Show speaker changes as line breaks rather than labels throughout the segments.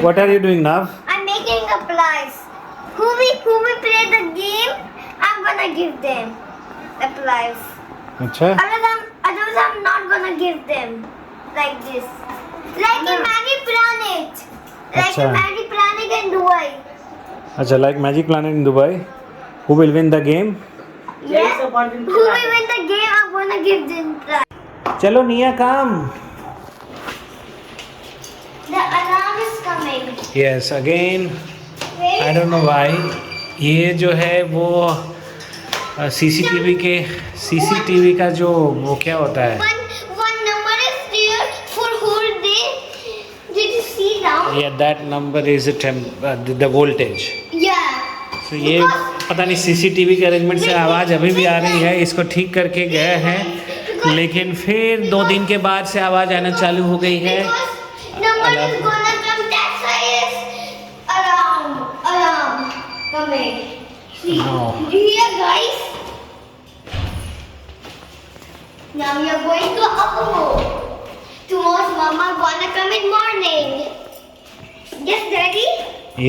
What are you doing now?
I'm making a prize. Who we play the game, I'm gonna give them a prize.
अच्छा
Others I'm not gonna give them like this. Like a Magic Planet. Like
अच्छा.
a Magic Planet in Dubai.
अच्छा, like Magic Planet in Dubai. Who will win the game?
Yeah. Who will win the game, I'm gonna give them prize.
चलो निया काम.
The alarm is coming.
Yes, again.
Wait.
I don't know why. ये जो है वो CCTV का जो वो क्या होता है?
One number is there for whole day. Did you see now?
Yeah, that number is the voltage.
Yeah.
So ये पता नहीं सीसीटीवी के अरेंजमेंट से आवाज़ अभी भी आ रही है. इसको ठीक करके गए हैं, लेकिन फिर 2 दिन के बाद से आवाज़ आना चालू हो गई है.
Number is gonna come. That's why it's alarm coming. See,
No.
here guys. Now we are going to Apollo. Tomorrow's mama gonna come in morning. Yes, daddy.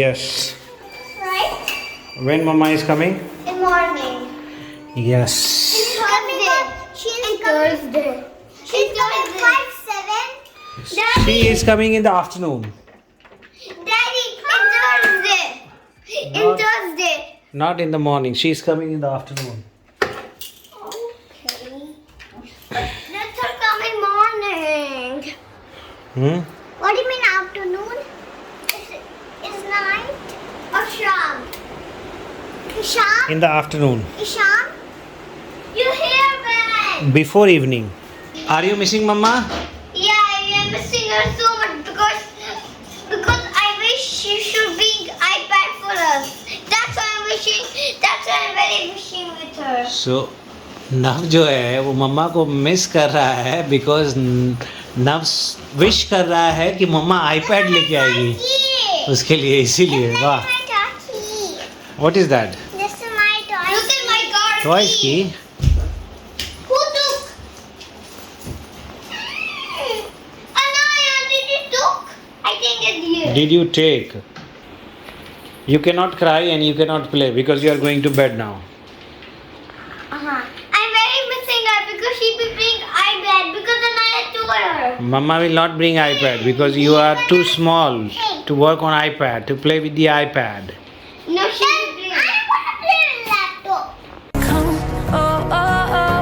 Yes.
Right?
When mama is coming?
In morning.
Yes.
Thursday. She's Thursday. She's coming 5-7.
She is coming in the afternoon.
Daddy, in Thursday. In
Not-
Thursday.
Not in the morning. She is coming in the afternoon.
Okay. Let her come in morning. What do you mean afternoon? Is night or sham? Sham?
In the afternoon.
Sham? You hear me?
Before evening. Are you missing mama?
Yeah, I am missing her so much because I wish she should bring iPad for us. That's why I'm wishing. That's why I'm very wishing with her.
So नव जो है वो मम्मा को miss कर रहा है because नव wish कर रहा है कि मम्मा आईपैड लेके आएगी उसके लिए, इसीलिए. वाह. What is that?
This is my toy. Look at my car.
Toys की.
Who took? Anaya, did you took? I think it's you.
Did you take? You cannot cry and you cannot play because you are going to bed now.
I'm very missing her because she will bring iPad because Anaya told her.
Mama will not bring iPad because you are too small to work on iPad, to play with the iPad.
No, she will bring. I want to play with laptop.
Oh, oh, oh.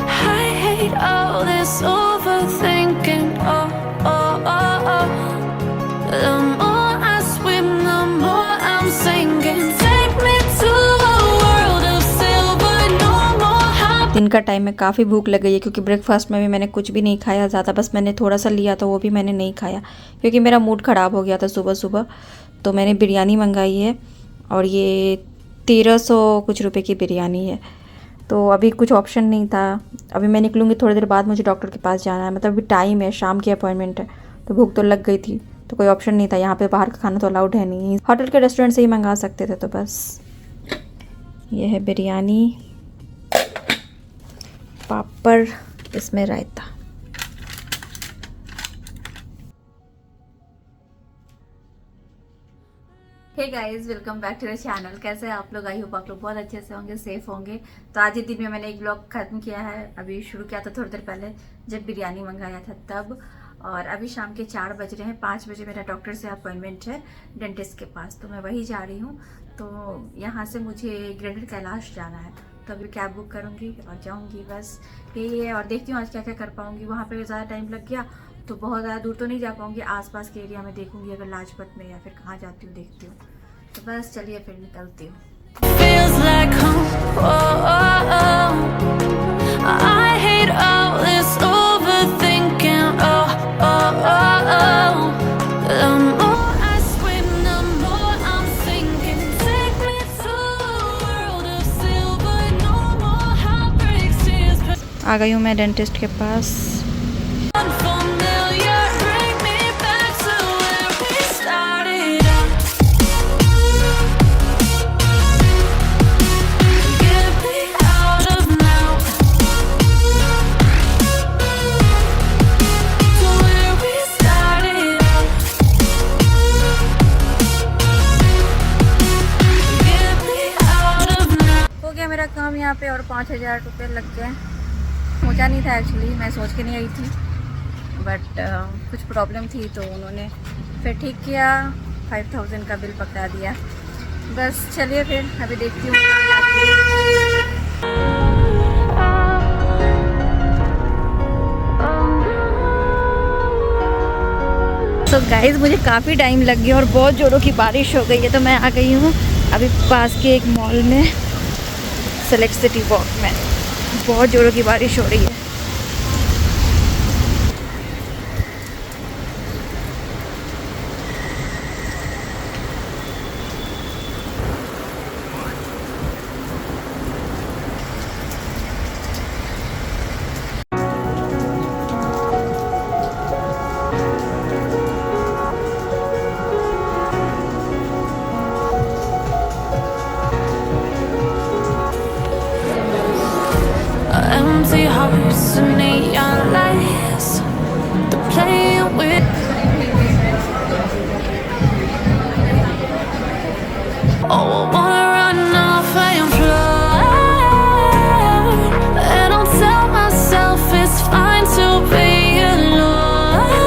I hate all this overthinking. Oh, oh, oh, oh. The more I swim, the more I'm sinking. Take me to a world of silver, no more high.
दिन का time में काफ़ी भूख लग गई है क्योंकि breakfast में भी मैंने कुछ भी नहीं खाया ज़्यादा, बस मैंने थोड़ा सा लिया था, वो भी मैंने नहीं खाया क्योंकि मेरा मूड ख़राब हो गया था सुबह सुबह. तो मैंने बिरयानी मंगाई है और ये 1300 कुछ रुपए की बिरयानी है. तो अभी कुछ ऑप्शन नहीं था. अभी मैं निकलूँगी थोड़ी देर बाद, मुझे डॉक्टर के पास जाना है, मतलब अभी टाइम है, शाम की अपॉइंटमेंट है, तो भूख तो लग गई थी. तो कोई ऑप्शन नहीं था, यहाँ पे बाहर का खाना तो अलाउड है नहीं, होटल के रेस्टोरेंट से ही मंगा सकते थे. तो बस ये है बिरयानी, पापड़, इसमें raita. Hey guys, welcome back to the channel. कैसे हैं आप लोग? आई होप आप लोग बहुत अच्छे से होंगे, सेफ होंगे. तो आज ही दिन में मैंने एक ब्लॉग खत्म किया है. अभी शुरू किया था थोड़ी देर पहले जब बिरयानी मंगाया था तब. और अभी शाम के 4 बज रहे हैं. 5 बजे मेरा डॉक्टर से अपॉइंटमेंट है डेंटिस्ट के पास, तो मैं वही जा रही हूँ. तो यहाँ से मुझे ग्रेटर कैलाश जाना है, तो अभी कैब बुक करूँगी और जाऊँगी. बस यही है. और देखती हूँ आज क्या क्या कर पाऊँगी. वहाँ पर ज़्यादा टाइम लग गया तो बहुत ज़्यादा दूर तो नहीं जा पाऊँगी, आसपास के एरिया में देखूँगी, अगर लाजपत में या फिर कहाँ जाती हूँ देखती हूँ. तो बस चलिए फिर निकलती हूँ.
Feels like home. Oh, oh, oh. I hate all this overthinking. Oh, oh, oh, oh. The more I swim, the more I'm sinking. Take me to a world of silver. No more heartbreaks, tears.
आ गई हूँ मैं dentist के पास.
Unfamiliar, bring me back to where we started out. Get me out of now. To where we started out.
5,000 रुपये लग गए। सोचा नहीं था एक्चुअली, मैं सोच के नहीं आई थी, बट कुछ प्रॉब्लम थी तो उन्होंने फिर ठीक किया, 5,000 का बिल पकड़ा दिया। बस चलिए फिर अभी देखती हूँ कहाँ जाती हूँ। तो गाइस मुझे काफ़ी टाइम लग गया और बहुत ज़ोरों की बारिश हो गई है, तो मैं आ गई हूँ अभी पास के एक मॉल में, सेलेक्ट सिटी वॉक में। बहुत ज़ोरों की बारिश हो रही है।
Empty hearts and neon lights, they're playing with. Oh, I wanna run off and fly, and I'll tell myself it's fine to be alone,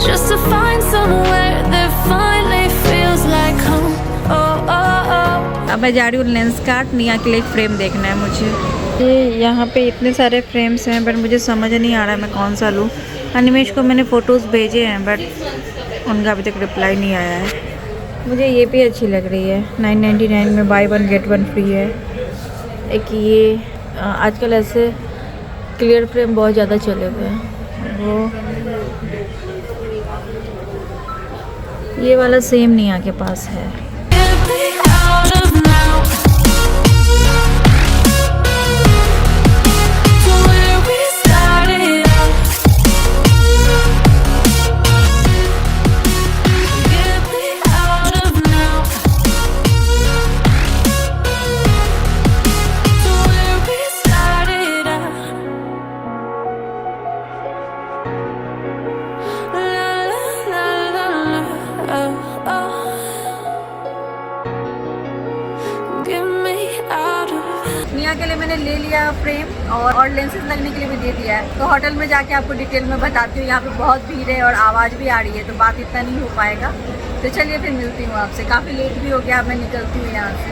just to find somewhere that finally feels like home. Oh, oh, oh.
अब मैं जा रही हूँ lens cart, निया के लिए एक frame देखना है मुझे। ये यहाँ पे इतने सारे फ्रेम्स हैं, बट मुझे समझ नहीं आ रहा है मैं कौन सा लूँ। अनिमेश को मैंने फ़ोटोज़ भेजे हैं, बट उनका अभी तक रिप्लाई नहीं आया है। मुझे ये भी अच्छी लग रही है, 999 में बाय 1 गेट 1 फ्री है। एक ये आजकल ऐसे क्लियर फ्रेम बहुत ज़्यादा चले हुए हैं। वो ये वाला सेम निया के पास है।
Get me out of now, to where we started out. Get me out of now, to where we started out. La la la la la, oh, oh. Get me out of.
निया के लिए मैंने ले लिया frame और lenses लगने के लिए भी दे दिया है। तो होटल में जाके आपको डिटेल में बताती हूँ। यहाँ पे बहुत भीड़ है और आवाज़ भी आ रही है, तो बात इतना नहीं हो पाएगा। तो चलिए फिर मिलती हूँ आपसे। काफ़ी लेट भी हो गया, अब मैं निकलती हूँ यहाँ से।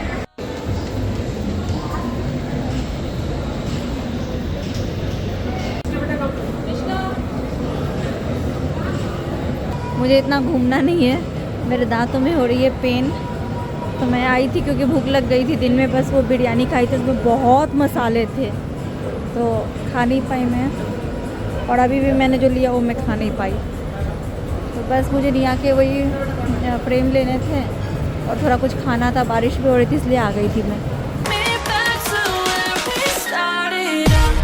मुझे इतना घूमना नहीं है, मेरे दांतों में हो रही है पेन। तो मैं आई थी क्योंकि भूख लग गई थी दिन में, बस वो बिरयानी खाई थी, उसमें बहुत मसाले थे तो खा नहीं पाई मैं। और अभी भी मैंने जो लिया वो मैं खा नहीं पाई। तो बस मुझे निया के वही फ्रेम लेने थे और थोड़ा कुछ खाना था, बारिश भी हो रही थी इसलिए आ गई थी मैं।
Me back to where we started out.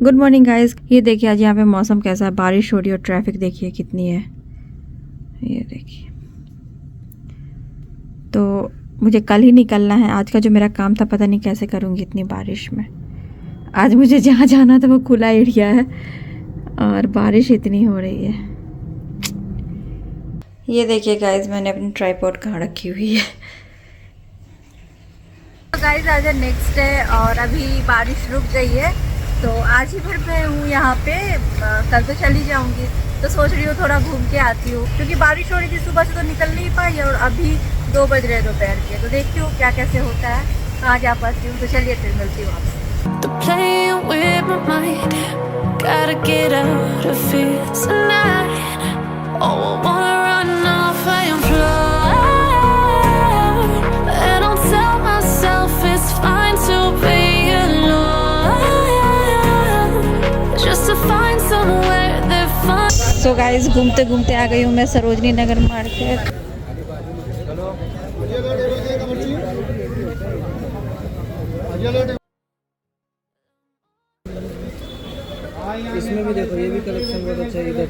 Good morning guys, ये देखिए आज यहाँ पे मौसम कैसा है, बारिश हो रही है और ट्रैफिक देखिए कितनी है, ये देखिए। तो मुझे कल ही निकलना है, आज का जो मेरा काम था पता नहीं कैसे करूँगी इतनी बारिश में। आज मुझे जहाँ जाना था वो खुला एरिया है और बारिश इतनी हो रही है। ये देखिए गाइस मैंने अपनी ट्राइपॉड कहाँ रखी हुई है। गाइस आज है नेक्स्ट डे और अभी बारिश रुक गई है, तो आज ही फिर मैं हूँ यहाँ पे। कल तो चली जाऊँगी, तो सोच रही हूँ थोड़ा घूम के आती हूँ, क्योंकि बारिश हो रही थी सुबह से तो निकल नहीं पाई और अभी 2 बज रहे दोपहर के। तो देखती हूँ क्या कैसे होता है, कहाँ जा पाती हूँ। तो चलिए फिर मिलती हूँ आपसे।
They're playing with my mind. Gotta get out of here tonight. Oh, I wanna run off and fly, and I'll tell myself it's fine to be alone, just to find somewhere that fun.
So guys घूमते घूमते आ गई हूँ मैं Sarojini Nagar market.
इसमें भी देखो, ये भी कलेक्शन बहुत अच्छा है। इधर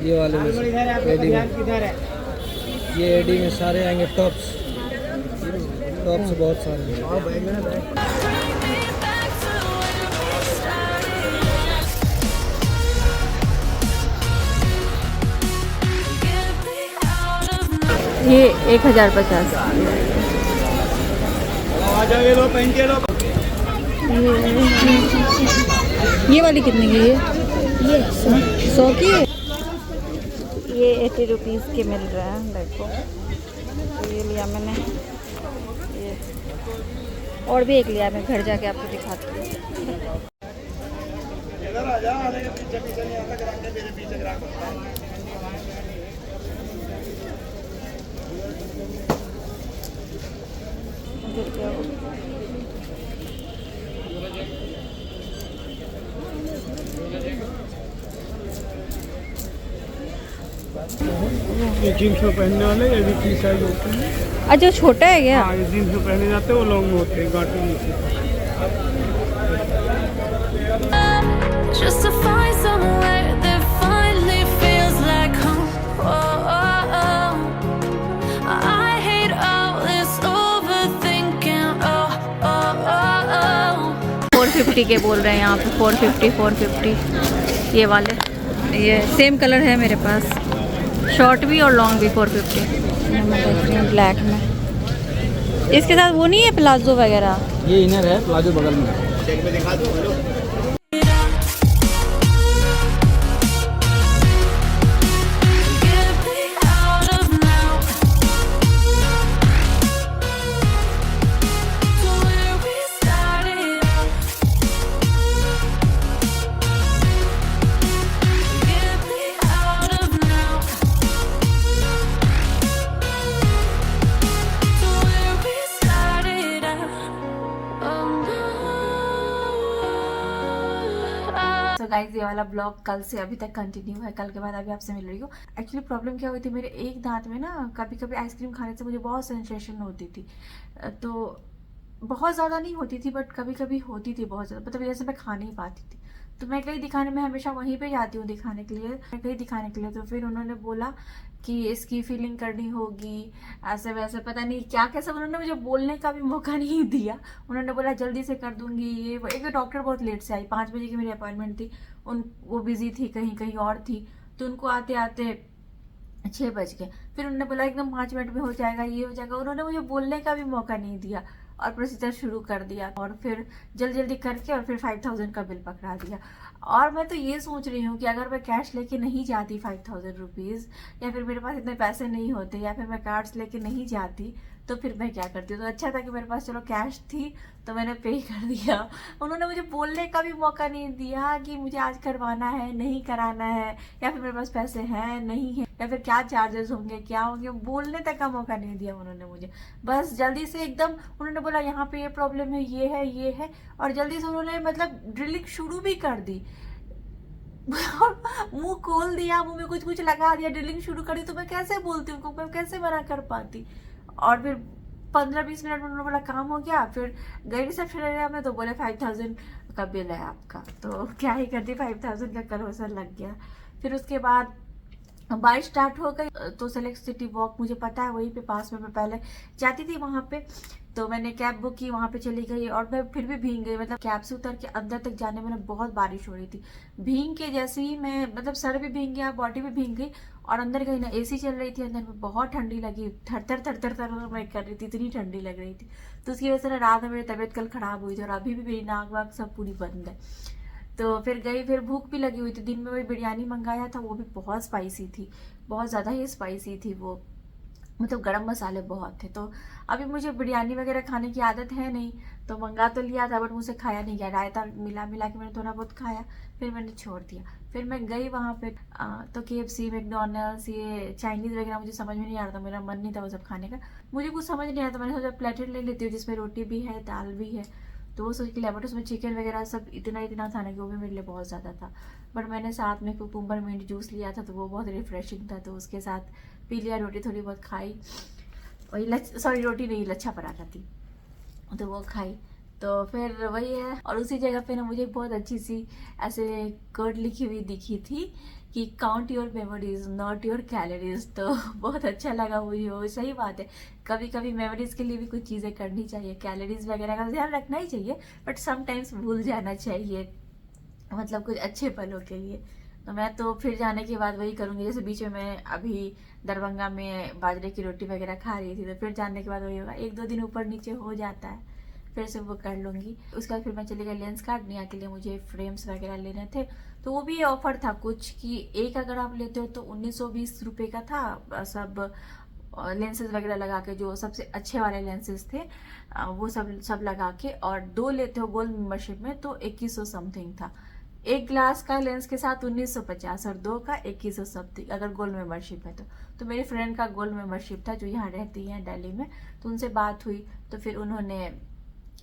ये वाले में एडी में, ये एडी में सारे आएंगे। टॉप्स बहुत सारे हैं।
ये 1050। ये वाली कितने की है? ये 100 की है। ये 80 रुपीज़ के मिल रहा है। देखो तो ये लिया मैंने, ये और भी एक लिया, मैं घर जाके आपको दिखाती हूँ।
ये जीन्स में पहनने वाले ये भी टी साइज होते हैं।
अच्छा छोटा है क्या?
हाँ, ये जीन्स में पहने जाते हैं, वो लॉन्ग में होते हैं, गांठी नीचे।
Just to find somewhere that finally feels like home. Oh, oh, oh. I hate all this overthinking. Oh, oh, oh, oh.
450 के बोल रहे हैं यहाँ पे, 450। ये वाले, ये सेम कलर है मेरे पास, शॉर्ट भी और लॉन्ग भी 450। ये मैं देख रही हूँ ब्लैक में। इसके साथ वो नहीं है प्लाजो वगैरह?
ये इनर है, प्लाजो बगल में।
Get me out of now. To where we started out. Get me out of now. To where we started out. Oh no.
तो गाइज ये वाला ब्लॉग कल से अभी तक कंटिन्यू है, कल के बाद अभी आपसे मिल रही हूँ। एक्चुअली प्रॉब्लम क्या हुई थी, मेरे एक दांत में ना कभी कभी आइसक्रीम खाने से मुझे बहुत सेंसेशन होती थी। तो बहुत ज़्यादा नहीं होती थी बट कभी कभी होती थी बहुत ज़्यादा, मतलब जैसे मैं खा नहीं पाती थी। तो मैं कहीं दिखाने में हमेशा वहीं पे जाती हूँ दिखाने के लिए, मैं कहीं दिखाने के लिए। तो फिर उन्होंने बोला कि इसकी फीलिंग करनी होगी, ऐसे वैसे पता नहीं क्या कैसा, उन्होंने मुझे बोलने का भी मौका नहीं दिया। उन्होंने बोला जल्दी से कर दूंगी ये। एक तो डॉक्टर बहुत लेट से आई, 5 बजे की मेरी अपॉइंटमेंट थी, वो बिजी थी, कहीं कहीं और थी, तो उनको आते आते 6 बज गए। फिर उन्होंने बोला एकदम 5 मिनट में हो जाएगा, ये हो जाएगा। उन्होंने मुझे बोलने का भी मौका नहीं दिया और प्रोसीजर शुरू कर दिया, और फिर जल्दी जल्दी करके और फिर 5000 का बिल पकड़ा दिया। और मैं तो ये सोच रही हूँ कि अगर मैं कैश लेके नहीं जाती 5000 रुपीज़, या फिर मेरे पास इतने पैसे नहीं होते, या फिर मैं कार्ड्स लेके नहीं जाती, तो फिर मैं क्या करती हूँ। तो अच्छा था कि मेरे पास चलो कैश थी, तो मैंने पे कर दिया। उन्होंने मुझे बोलने का भी मौका नहीं दिया कि मुझे आज करवाना है, नहीं कराना है, या फिर मेरे पास पैसे हैं नहीं है, या फिर क्या चार्जेस होंगे, क्या होंगे, बोलने तक का मौका नहीं दिया उन्होंने मुझे। बस जल्दी से एकदम उन्होंने बोला यहाँ पे ये प्रॉब्लम है, ये है, और जल्दी से उन्होंने मतलब ड्रिलिंग शुरू भी कर दी। मुंह खोल दिया, मुंह में कुछ कुछ लगा दिया, ड्रिलिंग शुरू कर दी। तो मैं कैसे बोलती हूँ, मैं कैसे मना कर पाती। और फिर 15-20 मिनट में उन्होंने बोला काम हो गया। फिर गई रिसेप्शन एरिया में, तो बोले 5000 का बिल है आपका। तो क्या ही करती, 5000 का करोसर लग गया। फिर उसके बाद बारिश स्टार्ट हो गई, तो सेलेक्ट सिटी वॉक मुझे पता है वहीं पे पास में, मैं पहले जाती थी वहाँ पे। तो मैंने कैब बुक की, वहाँ पे चली गई, और मैं फिर भी भीग गई। मतलब कैब से उतर के अंदर तक जाने में बहुत बारिश हो रही थी। भीग के जैसे ही मैं, मतलब सर भी भीग गया, बॉडी भी भीग गई, और अंदर गई ना, एसी चल रही थी अंदर में, बहुत ठंडी लगी, थर मैं कर रही थी, इतनी ठंडी लग रही थी। तो उसकी वजह से ना रात में मेरी तबीयत कल खराब हुई थी, और अभी भी मेरी नाक वाक सब पूरी बंद है। तो फिर गई, फिर भूख भी लगी हुई थी। दिन में वही बिरयानी मंगाया था, वो भी बहुत स्पाइसी थी, बहुत ज़्यादा ही स्पाइसी थी वो, मतलब गरम मसाले बहुत थे। तो अभी मुझे बिरयानी वगैरह खाने की आदत है नहीं, तो मंगा तो लिया था बट मुझसे खाया नहीं गया। रायता मिला के मैंने थोड़ा बहुत खाया, फिर मैंने छोड़ दिया। फिर मैं गई वहाँ पे तो KFC, मैकडोनल्ड्स, ये चाइनीज़ वगैरह मुझे समझ में नहीं आ रहा था, मेरा मन नहीं था वो सब खाने का, मुझे कुछ समझ नहीं आया था। मैंने सोचा प्लेटर ले लेती हूँ जिसमें रोटी भी है, दाल भी है, तो वो सोच के लिया। बट उसमें चिकन वगैरह सब इतना था ना कि वो भी मेरे लिए बहुत ज़्यादा था। बट मैंने साथ में कुकुम्बर मिंट जूस लिया था, तो वो बहुत रिफ्रेशिंग था, तो उसके साथ पी लिया। रोटी थोड़ी बहुत खाई, वही रोटी नहीं, लच्छा पराठा थी, तो वो खाई। तो फिर वही है। और उसी जगह पे ना मुझे बहुत अच्छी सी ऐसे कोड लिखी हुई दिखी थी कि count your memories not your calories. तो बहुत अच्छा लगा मुझे, वो सही बात है। कभी कभी मेमोरीज के लिए भी कुछ चीज़ें करनी चाहिए, कैलोरीज वगैरह का ध्यान रखना ही चाहिए, बट समटाइम्स भूल जाना चाहिए, मतलब कुछ अच्छे पलों के लिए। तो मैं तो फिर जाने के बाद वही करूँगी। जैसे बीच में मैं अभी दरभंगा में बाजरे की रोटी वगैरह खा रही थी, तो फिर जाने के बाद वही होगा, 1-2 दिन ऊपर नीचे हो जाता है, फिर से वो कर लूँगी। उसके बाद फिर मैं चली गई लेंस काटने के लिए, मुझे फ्रेम्स वगैरह लेने थे। तो वो भी ऑफर था कुछ कि एक अगर आप लेते हो तो 1920 रुपये का था, सब लेंसेज वगैरह लगा के, जो सबसे अच्छे वाले लेंसेज थे वो सब लगा के, और 2 लेते हो गोल्ड मेंबरशिप में तो 2100 समथिंग था। एक ग्लास का लेंस के साथ 1950 और 2 का 2100 समथिंग अगर गोल्ड मेंबरशिप है तो मेरी फ्रेंड का गोल्ड मेंबरशिप था जो यहाँ रहती है दिल्ली में, तो उनसे बात हुई तो फिर उन्होंने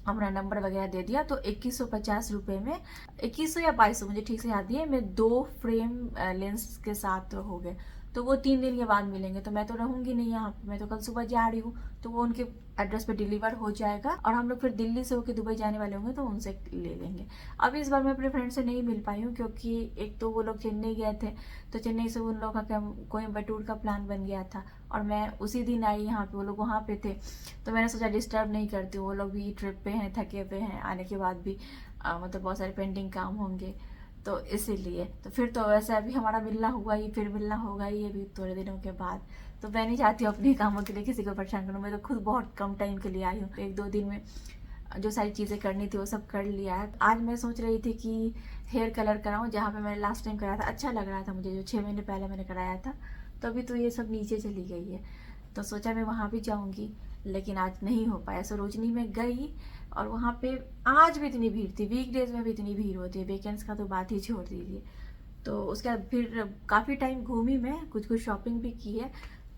अपना नंबर वगैरह दे दिया। तो 2150 रुपये में 2100 या 2200 मुझे ठीक से याद नहीं है, मैं 2 फ्रेम लेंस के साथ हो गए। तो वो 3 दिन के बाद मिलेंगे, तो मैं तो रहूंगी नहीं यहाँ पे, मैं तो कल सुबह जा रही हूँ, तो वो उनके एड्रेस पे डिलीवर हो जाएगा और हम लोग फिर दिल्ली से होकर दुबई जाने वाले होंगे तो उनसे ले लेंगे। अब इस बार मैं अपने फ्रेंड से नहीं मिल पाई हूँ क्योंकि एक तो वो लोग चेन्नई गए थे, तो चेन्नई से उन लोगों का कोयम्बटूर का प्लान बन गया था और मैं उसी दिन आई यहाँ पे, वो लोग वहाँ पे थे, तो मैंने सोचा डिस्टर्ब नहीं करती हूँ, वो लोग भी ट्रिप पे हैं, थके पे हैं, आने के बाद भी मतलब बहुत सारे पेंडिंग काम होंगे, तो इसीलिए। तो फिर तो वैसे अभी हमारा मिलना हुआ ही, फिर मिलना होगा ही अभी थोड़े दिनों के बाद। तो मैं नहीं चाहती हूँ अपने कामों के लिए किसी को परेशान करूँ, मैं तो खुद बहुत कम टाइम के लिए आई हूँ, 1-2 दिन में जो सारी चीज़ें करनी थी वो सब कर लिया है। आज मैं सोच रही थी कि हेयर कलर कराऊँ, जहाँ पे मैंने लास्ट टाइम कराया था अच्छा लग रहा था मुझे, जो 6 महीने पहले मैंने कराया था, तो अभी तो ये सब नीचे चली गई है, तो सोचा मैं वहाँ भी जाऊँगी, लेकिन आज नहीं हो पाया। सरोजनी में गई और वहाँ पे आज भी इतनी भीड़ थी, वीकडेज में भी इतनी भीड़ होती है, वीकेंड्स का तो बात ही छोड़ दीजिए। तो उसके बाद फिर काफ़ी टाइम घूमी मैं, कुछ शॉपिंग भी की है,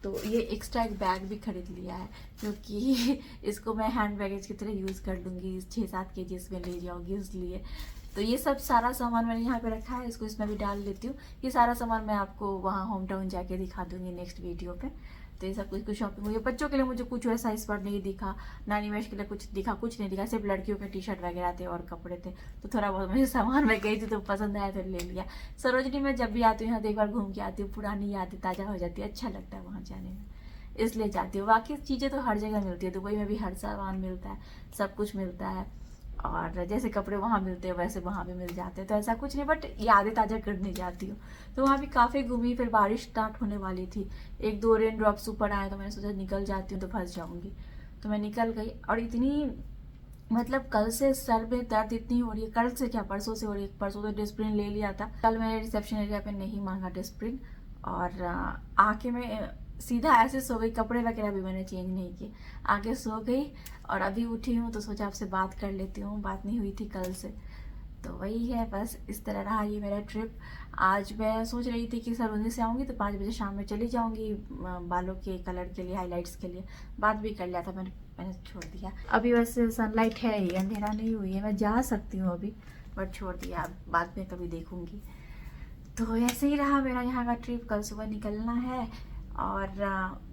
तो ये एक्स्ट्रा एक बैग भी खरीद लिया है क्योंकि इसको मैं हैंड बैगेज की तरह यूज़ कर लूँगी, 6-7 kg इसमें ले जाऊँगी इसलिए। तो ये सब सारा सामान मैंने यहाँ पे रखा है, इसको इसमें भी डाल लेती हूँ। ये सारा सामान मैं आपको वहाँ होम टाउन जाके दिखा दूँगी नेक्स्ट वीडियो पे। तो ये सब कुछ शॉपिंग हुई। बच्चों के लिए मुझे कुछ वैसा इस बार नहीं दिखा, नानीमेश के लिए कुछ नहीं दिखा, सिर्फ लड़कियों के टी-शर्ट वगैरह थे और कपड़े थे, तो थोड़ा बहुत मुझे सामान में गई थी तो पसंद आया तो ले लिया। सरोजनी में जब भी आती हूँ यहाँ तो एक बार घूम के आती हूँ, पुरानी यादें ताज़ा हो जाती है, अच्छा लगता है वहाँ जाने में, इसलिए जाती हूँ। बाकी चीज़ें तो हर जगह मिलती है, दुबई में भी हर सामान मिलता है, सब कुछ मिलता है, और जैसे कपड़े वहाँ मिलते हैं वैसे वहाँ भी मिल जाते हैं, तो ऐसा कुछ नहीं, बट यादें ताज़ा करने जाती हूँ। तो वहाँ भी काफ़ी घूमी, फिर बारिश स्टार्ट होने वाली थी, 1-2 रेन ड्रॉप्स ऊपर आए, तो मैंने सोचा निकल जाती हूँ तो फंस जाऊँगी, तो मैं निकल गई। और इतनी मतलब कल से सर में दर्द इतनी हो रही है, कल से क्या परसों से हो रही है, परसों तो डिस्प्रिन ले लिया था, कल मैंने रिसेप्शन एरिया पे नहीं मांगा डिस्प्रिन, और आके मैं सीधा ऐसे सो गई, कपड़े वगैरह भी मैंने चेंज नहीं किए, आगे सो गई और अभी उठी हूँ तो सोचा आपसे बात कर लेती हूँ, बात नहीं हुई थी कल से। तो वही है, बस इस तरह रहा ये मेरा ट्रिप। आज मैं सोच रही थी कि सरोजनी से आऊँगी तो 5 बजे शाम में चली जाऊँगी बालों के कलर के लिए, हाईलाइट्स के लिए, बात भी कर लिया था मैंने छोड़ दिया। अभी वैसे सनलाइट है ही, अंधेरा नहीं हुई है, मैं जा सकती हूँ अभी, बट छोड़ दिया, बाद में कभी देखूँगी। तो ऐसे ही रहा मेरा यहाँ का ट्रिप, कल सुबह निकलना है। और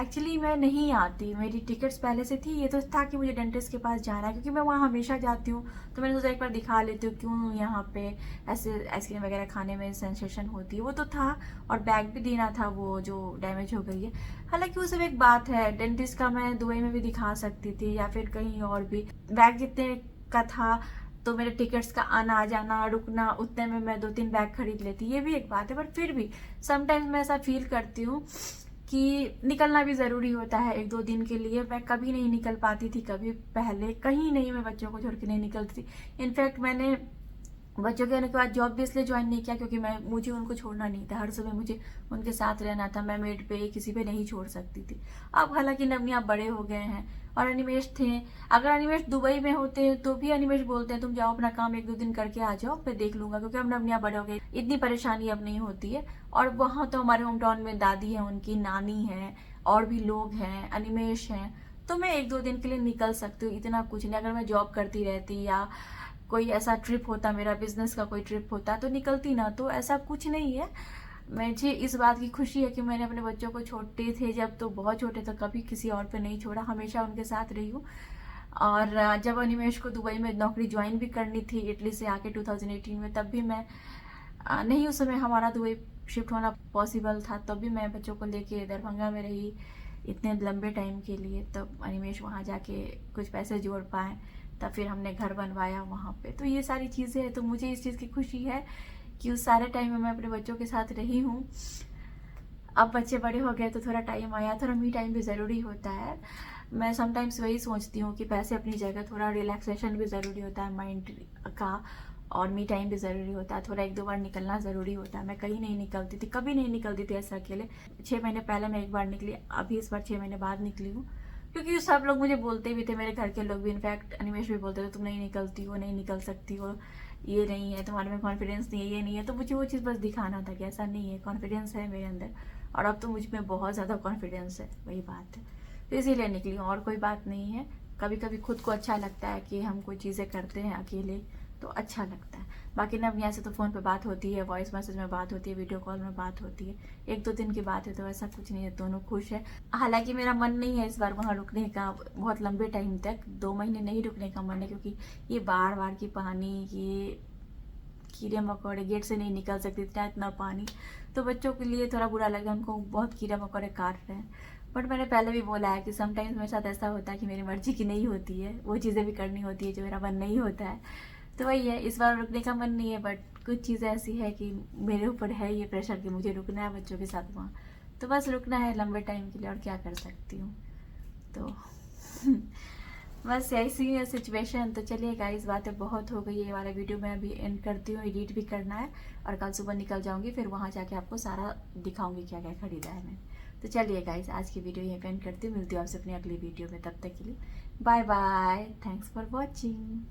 एक्चुअली मैं नहीं आती, मेरी टिकट्स पहले से थी, ये तो था कि मुझे डेंटिस्ट के पास जाना है क्योंकि मैं वहाँ हमेशा जाती हूँ, तो मैंने सोचा एक बार दिखा लेती हूँ क्यों यहाँ पे ऐसे आइसक्रीम वगैरह खाने में सेंसेशन होती है, वो तो था। और बैग भी देना था वो जो डैमेज हो गई है, हालांकि वो सब एक बात है, डेंटिस्ट का मैं दुबई में भी दिखा सकती थी या फिर कहीं और भी, बैग जितने का था तो मेरे टिकट्स का आना जाना रुकना उतने में मैं 2-3 बैग खरीद लेती, ये भी एक बात है। पर फिर भी समटाइम्स मैं ऐसा फील करती हूँ कि निकलना भी ज़रूरी होता है 1-2 दिन के लिए। मैं कभी नहीं निकल पाती थी, कभी पहले कहीं नहीं, मैं बच्चों को छोड़ के नहीं निकलती थी। इनफैक्ट मैंने बच्चों के आने के बाद जॉब भी इसलिए ज्वाइन नहीं किया क्योंकि मुझे उनको छोड़ना नहीं था, हर समय मुझे उनके साथ रहना था, मैं मेड पे किसी पे नहीं छोड़ सकती थी। अब हालांकि नवनी आप बड़े हो गए हैं और अनिमेश थे, अगर अनिमेश दुबई में होते तो भी अनिमेश बोलते हैं तुम जाओ अपना काम 1-2 दिन करके आ जाओ, मैं देख लूंगा, क्योंकि अब नवनिया बड़े हो गए, इतनी परेशानी अब नहीं होती है। और वहाँ तो हमारे होम टाउन में दादी है, उनकी नानी है, और भी लोग हैं, अनिमेश हैं, तो मैं 1-2 दिन के लिए निकल सकती हूँ, इतना कुछ नहीं। अगर मैं जॉब करती रहती या कोई ऐसा ट्रिप होता, मेरा बिजनेस का कोई ट्रिप होता तो निकलती ना, तो ऐसा कुछ नहीं है। मुझे इस बात की खुशी है कि मैंने अपने बच्चों को छोटे थे जब, तो बहुत छोटे थे, कभी किसी और पे नहीं छोड़ा, हमेशा उनके साथ रही हूँ। और जब अनिमेश को दुबई में नौकरी ज्वाइन भी करनी थी इटली से आके 2018 में, तब भी मैं नहीं, उस समय हमारा दुबई शिफ्ट होना पॉसिबल था, तब भी मैं बच्चों को लेके दरभंगा में रही इतने लंबे टाइम के लिए, तब अनिमेश वहाँ जाके कुछ पैसे जोड़ पाए, तब फिर हमने घर बनवाया वहाँ पे। तो ये सारी चीज़ें हैं, तो मुझे इस चीज़ की खुशी है कि उस सारे टाइम में मैं अपने बच्चों के साथ रही हूँ। अब बच्चे बड़े हो गए तो थोड़ा टाइम आया, थोड़ा मी टाइम भी ज़रूरी होता है। मैं समटाइम्स वही सोचती हूँ कि पैसे अपनी जगह, थोड़ा रिलैक्सेशन भी ज़रूरी होता है माइंड का, और मी टाइम भी ज़रूरी होता है। थोड़ा 1-2 बार निकलना ज़रूरी होता है। मैं कहीं नहीं निकलती थी, कभी नहीं निकलती थी ऐसा अकेले। 6 महीने पहले मैं 1 बार निकली, अभी इस बार 6 महीने बाद निकली हूँ, क्योंकि सब लोग मुझे बोलते भी थे, मेरे घर के लोग भी, इनफैक्ट अनिमेश भी बोलते थे तुम नहीं निकलती हो, नहीं निकल सकती हो, ये नहीं है तुम्हारे में कॉन्फिडेंस नहीं है, ये नहीं है। तो मुझे वो चीज़ बस दिखाना था कि ऐसा नहीं है, कॉन्फिडेंस है मेरे अंदर, और अब तो मुझ में बहुत ज़्यादा कॉन्फिडेंस है, वही बात है। तो इसीलिए निकली हूँ, और कोई बात नहीं है। कभी कभी खुद को अच्छा लगता है कि हम कोई चीज़ें करते हैं अकेले, तो अच्छा लगता है। बाकी नव्या से तो फ़ोन पे बात होती है, वॉइस मैसेज में बात होती है, वीडियो कॉल में बात होती है। 1-2 दिन की बात है, तो ऐसा कुछ नहीं है, दोनों खुश है। हालांकि मेरा मन नहीं है इस बार वहाँ रुकने का बहुत लंबे टाइम तक, 2 महीने नहीं रुकने का मन है, क्योंकि ये बार बार की पानी, ये कीड़े मकोड़े, गेट से नहीं निकल सकते, इतना पानी, तो बच्चों के लिए थोड़ा बुरा लगता है, उनको बहुत कीड़े मकोड़े काट रहे हैं। बट मैंने पहले भी बोला है कि समटाइम्स मेरे साथ ऐसा होता है कि मेरी मर्जी की नहीं होती है, वो चीज़ें भी करनी होती है जो मेरा मन नहीं होता है। तो वही है, इस बार रुकने का मन नहीं है, बट कुछ चीज़ें ऐसी है कि मेरे ऊपर है ये प्रेशर कि मुझे रुकना है बच्चों के साथ वहाँ, तो बस रुकना है लंबे टाइम के लिए, और क्या कर सकती हूँ। तो बस ऐसी है सिचुएशन। तो चलिए गाइस, बातें बहुत हो गई, ये वाला वीडियो मैं अभी एंड करती हूँ, एडिट भी करना है, और कल सुबह निकल जाऊँगी, फिर वहाँ जाके आपको सारा दिखाऊंगी क्या क्या खरीदा है मैंने। तो चलिए गाइस, आज की वीडियो यहीं पे एंड करती हूँ, मिलती हूँ आपसे अपनी अगली वीडियो में, तब तक के लिए bye bye, thanks for watching.